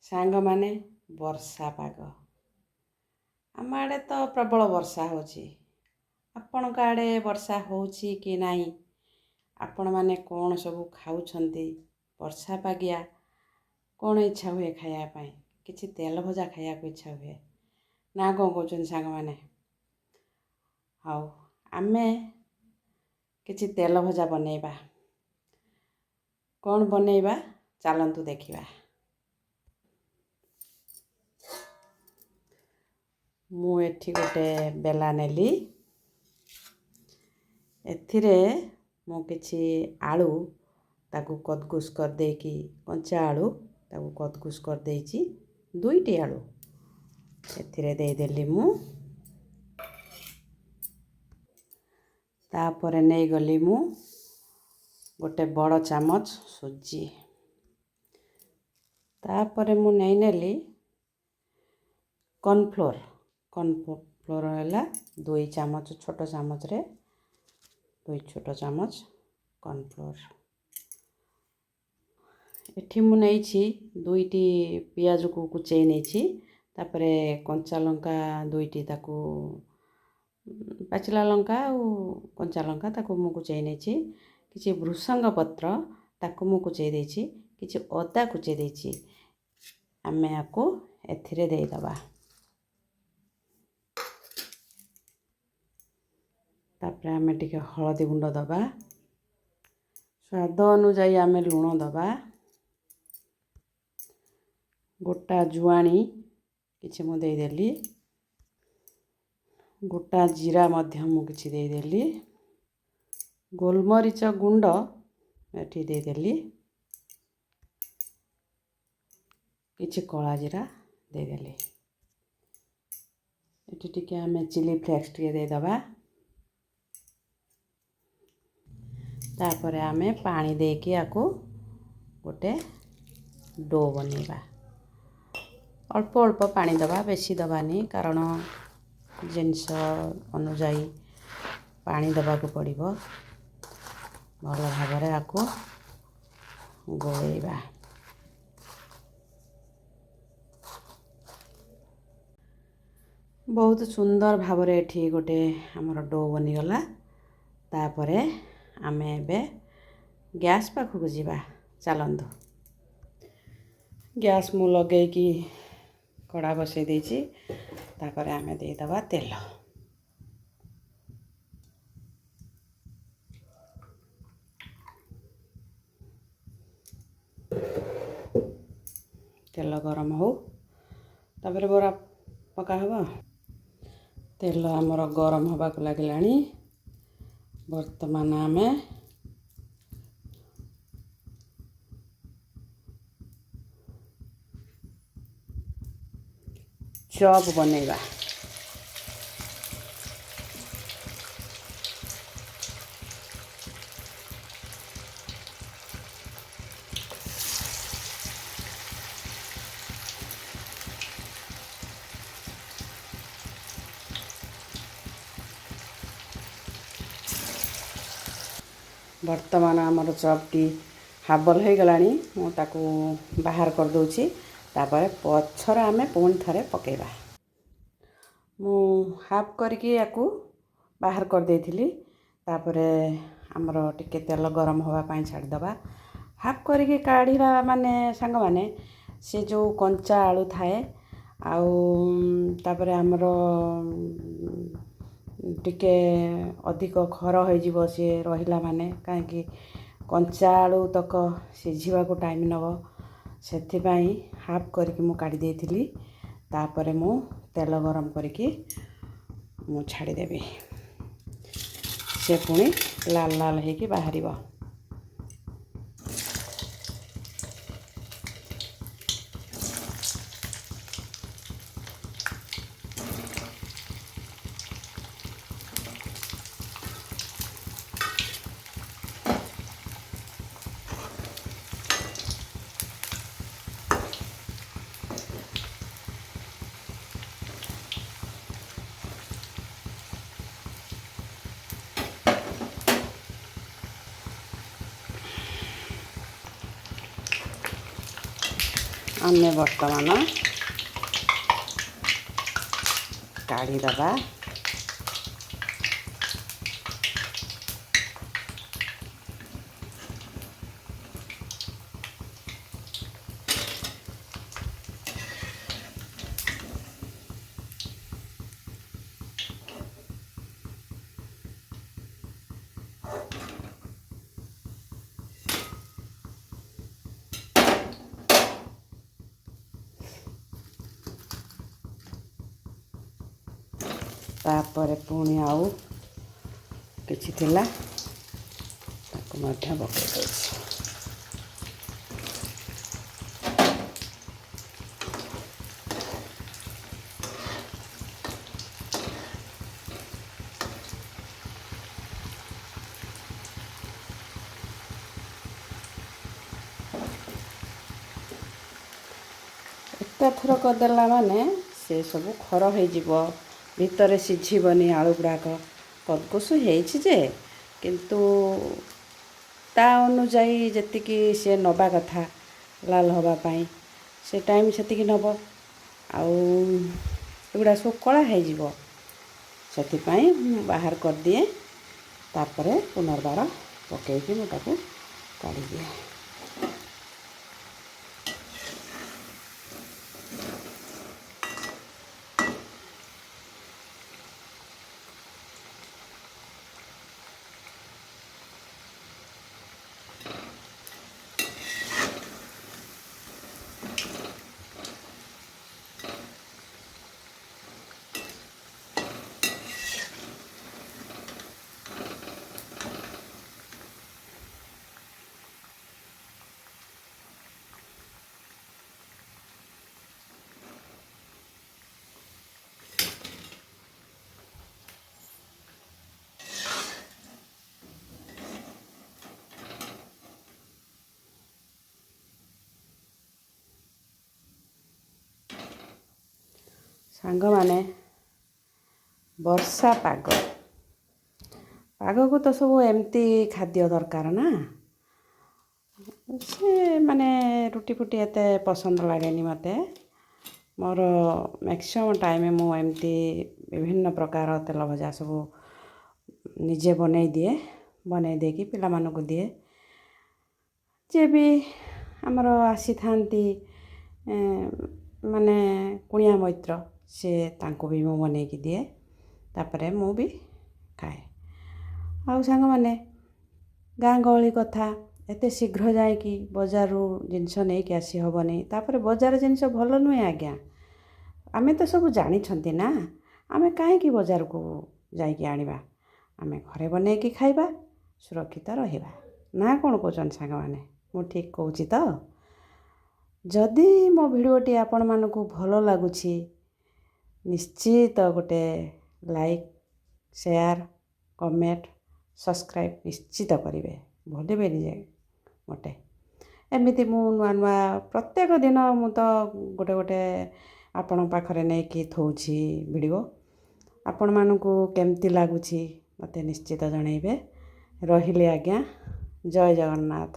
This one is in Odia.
ସାଙ୍ଗମାନେ ବର୍ଷା ପାଗ। ଆମ ଆଡ଼େ ତ ପ୍ରବଳ ବର୍ଷା ହେଉଛି। ଆପଣଙ୍କ ଆଡ଼େ ବର୍ଷା ହେଉଛି କି ନାହିଁ? ଆପଣମାନେ କ'ଣ ସବୁ ଖାଉଛନ୍ତି? ବର୍ଷା ପାଗିଆ କ'ଣ ଇଚ୍ଛା ହୁଏ ଖାଇବା ପାଇଁ? କିଛି ତେଲ ଭଜା ଖାଇବାକୁ ଇଚ୍ଛା ହୁଏ ନା କ'ଣ କହୁଛନ୍ତି ସାଙ୍ଗମାନେ? ହଉ, ଆମେ କିଛି ତେଲ ଭଜା ବନେଇବା। କ'ଣ ବନେଇବା ଚାଲନ୍ତୁ ଦେଖିବା। ମୁଁ ଏଠି ଗୋଟେ ବେଲା ନେଲି। ଏଥିରେ ମୁଁ କିଛି ଆଳୁ ତାକୁ କଦକୁସ୍ କରିଦେଇକି, କଞ୍ଚା ଆଳୁ ତାକୁ କଦକୁସ୍ କରିଦେଇଛି। 2ଟି ଆଳୁ ଏଥିରେ ଦେଇଦେଲି ମୁଁ। ତାପରେ ନେଇଗଲି ମୁଁ ଗୋଟେ ବଡ଼ ଚାମଚ ସୁଜି। ତାପରେ ମୁଁ ନେଇନେଲି କର୍ଣ୍ଣଫ୍ଲୋର। କର୍ଣ୍ଣଫ୍ଲୋର ହେଲା 2 ଚାମଚ, ଛୋଟ ଚାମଚରେ 2 ଛୋଟ ଚାମଚ କର୍ଣ୍ଣଫ୍ଲୋର। ଏଠି ମୁଁ ନେଇଛି 2ଟି ପିଆଜକୁ କୁଚେଇ ନେଇଛି। ତାପରେ କଞ୍ଚା ଲଙ୍କା 2ଟି, ତାକୁ ପାଚିଲା ଲଙ୍କା ଆଉ କଞ୍ଚା ଲଙ୍କା ତାକୁ ମୁଁ କୁଚେଇ ନେଇଛି। କିଛି ଭୃସଙ୍ଗ ପତ୍ର ତାକୁ ମୁଁ କୁଚେଇ ଦେଇଛି। କିଛି ଅଦା କୁଚେଇ ଦେଇଛି। ଆମେ ୟାକୁ ଏଥିରେ ଦେଇଦେବା। ତାପରେ ଆମେ ଟିକେ ହଳଦୀ ଗୁଣ୍ଡ ଦେବା। ସ୍ୱାଦ ଅନୁଯାୟୀ ଆମେ ଲୁଣ ଦେବା। ଗୋଟା ଜୁଆଣି କିଛି ମୁଁ ଦେଇଦେଲି। ଗୋଟା ଜିରା ମଧ୍ୟ ମୁଁ କିଛି ଦେଇଦେଲି। ଗୋଲମରିଚ ଗୁଣ୍ଡ ଏଠି ଦେଇଦେଲି। କିଛି କଳା ଜିରା ଦେଇଦେଲି। ଏଠି ଟିକେ ଆମେ ଚିଲି ଫ୍ଲେକ୍ସ ଟିକେ ଦେଇଦେବା। ତାପରେ ଆମେ ପାଣି ଦେଇକି ୟାକୁ ଗୋଟେ ଡୋ ବନେଇବା। ଅଳ୍ପ ଅଳ୍ପ ପାଣି ଦେବା, ବେଶୀ ଦେବାନି, କାରଣ ଜିନିଷ ଅନୁଯାୟୀ ପାଣି ଦେବାକୁ ପଡ଼ିବ। ଭଲ ଭାବରେ ୟାକୁ ଗୋଳେଇବା। ବହୁତ ସୁନ୍ଦର ଭାବରେ ଏଠି ଗୋଟେ ଆମର ଡୋ ବନିଗଲା। ତାପରେ ଆମେ ଏବେ ଗ୍ୟାସ୍ ପାଖକୁ ଯିବା। ଚାଲନ୍ତୁ। ଗ୍ୟାସ୍ ମୁଁ ଲଗେଇକି କଡ଼ା ବସେଇ ଦେଇଛି। ତାପରେ ଆମେ ଦେଇଦେବା ତେଲ। ତେଲ ଗରମ ହଉ, ତାପରେ ବରା ପକା ହେବ। ତେଲ ଆମର ଗରମ ହେବାକୁ ଲାଗିଲାଣି। ବର୍ତ୍ତମାନ ଆମେ ଚପ୍ ବନେଇବା। ବର୍ତ୍ତମାନ ଆମର ଚପ୍ଟି ହାବଲ ହୋଇଗଲାଣି। ମୁଁ ତାକୁ ବାହାର କରିଦେଉଛି। ତାପରେ ପଛରେ ଆମେ ପୁଣି ଥରେ ପକାଇବା। ମୁଁ ହାଫ୍ କରିକି ୟାକୁ ବାହାର କରିଦେଇଥିଲି। ତାପରେ ଆମର ଟିକେ ତେଲ ଗରମ ହେବା ପାଇଁ ଛାଡ଼ିଦେବା। ହାଫ୍ କରିକି କାଢ଼ିବା ମାନେ ସାଙ୍ଗମାନେ, ସେ ଯେଉଁ କଞ୍ଚା ଆଳୁ ଥାଏ, ଆଉ ତାପରେ ଆମର ଟିକେ ଅଧିକ ଖର ହୋଇଯିବ ସିଏ ରହିଲା ମାନେ, କାହିଁକି କଞ୍ଚା ଆଳୁ ତକ ସିଝିବାକୁ ଟାଇମ୍ ନେବ। ସେଥିପାଇଁ ହାଫ୍ କରିକି ମୁଁ କାଢ଼ି ଦେଇଥିଲି। ତାପରେ ମୁଁ ତେଲ ଗରମ କରିକି ମୁଁ ଛାଡ଼ିଦେବି। ସେ ପୁଣି ଲାଲ ଲାଲ ହେଇକି ବାହାରିବ। ଆମେ ବର୍ତ୍ତମାନ କାଢ଼ିଦେବା। ତାପରେ ପୁଣି ଆଉ କିଛି ଥିଲା ତାକୁ ମଧ୍ୟ ପକାଇ ଦେଉଛି। ଏକାଥର କରିଦେଲା ମାନେ ସେ ସବୁ ଖର ହେଇଯିବ, ଭିତରେ ସିଝିବନି। ଆଳୁ ଗୁଡ଼ାକ କଦକସ ହେଇଛି ଯେ, କିନ୍ତୁ ତା ଅନୁଯାୟୀ ଯେତିକି ସେ ନେବା କଥା ଲାଲ ହେବା ପାଇଁ ସେ ଟାଇମ୍ ସେତିକି ନେବ। ଆଉ ଏଗୁଡ଼ା ସବୁ କଳା ହେଇଯିବ, ସେଥିପାଇଁ ମୁଁ ବାହାର କରିଦିଏ। ତାପରେ ପୁନର୍ବାର ପକାଇକି ମୁଁ ତାକୁ କାଢ଼ିଦିଏ। ସାଙ୍ଗମାନେ, ବର୍ଷା ପାଗକୁ ତ ସବୁ ଏମିତି ଖାଦ୍ୟ ଦରକାର ନା। ସେ ମାନେ ରୁଟି ଫୁଟି ଏତେ ପସନ୍ଦ ଲାଗେନି ମୋତେ। ମୋର ମ୍ୟାକ୍ସିମମ୍ ଟାଇମ୍ ମୁଁ ଏମିତି ବିଭିନ୍ନ ପ୍ରକାର ତେଲ ଭଜା ସବୁ ନିଜେ ବନେଇ ଦେଇକି ପିଲାମାନଙ୍କୁ ଦିଏ। ଯିଏ ବି ଆମର ଆସିଥାନ୍ତି ମାନେ କୁଣିଆ ମୈତ୍ର, ସେ ତାଙ୍କୁ ବି ମୁଁ ବନେଇକି ଦିଏ। ତାପରେ ମୁଁ ବି ଖାଏ। ଆଉ ସାଙ୍ଗମାନେ, ଗାଁ ଗହଳି କଥା, ଏତେ ଶୀଘ୍ର ଯାଇକି ବଜାରରୁ ଜିନିଷ ନେଇକି ଆସି ହେବନି। ତାପରେ ବଜାର ଜିନିଷ ଭଲ ନୁହେଁ ଆଜ୍ଞା। ଆମେ ତ ସବୁ ଜାଣିଛନ୍ତି ନା, ଆମେ କାହିଁକି ବଜାରକୁ ଯାଇକି ଆଣିବା? ଆମେ ଘରେ ବନେଇକି ଖାଇବା, ସୁରକ୍ଷିତ ରହିବା। ନା କ'ଣ କହୁଛନ୍ତି ସାଙ୍ଗମାନେ? ମୁଁ ଠିକ୍ କହୁଛି ତ? ଯଦି ମୋ ଭିଡ଼ିଓଟି ଆପଣମାନଙ୍କୁ ଭଲ ଲାଗୁଛି, ନିଶ୍ଚିତ ଗୋଟେ ଲାଇକ୍, ସେୟାର, କମେଣ୍ଟ, ସବସ୍କ୍ରାଇବ୍ ନିଶ୍ଚିତ କରିବେ, ଭୁଲିବେନି ଯେ ଗୋଟେ। ଏମିତି ମୁଁ ନୂଆ ପ୍ରତ୍ୟେକ ଦିନ ମୁଁ ତ ଗୋଟେ ଆପଣଙ୍କ ପାଖରେ ନେଇକି ଥଉଛି ଭିଡ଼ିଓ। ଆପଣମାନଙ୍କୁ କେମିତି ଲାଗୁଛି ମୋତେ ନିଶ୍ଚିତ ଜଣାଇବେ। ରହିଲି ଆଜ୍ଞା, ଜୟ ଜଗନ୍ନାଥ।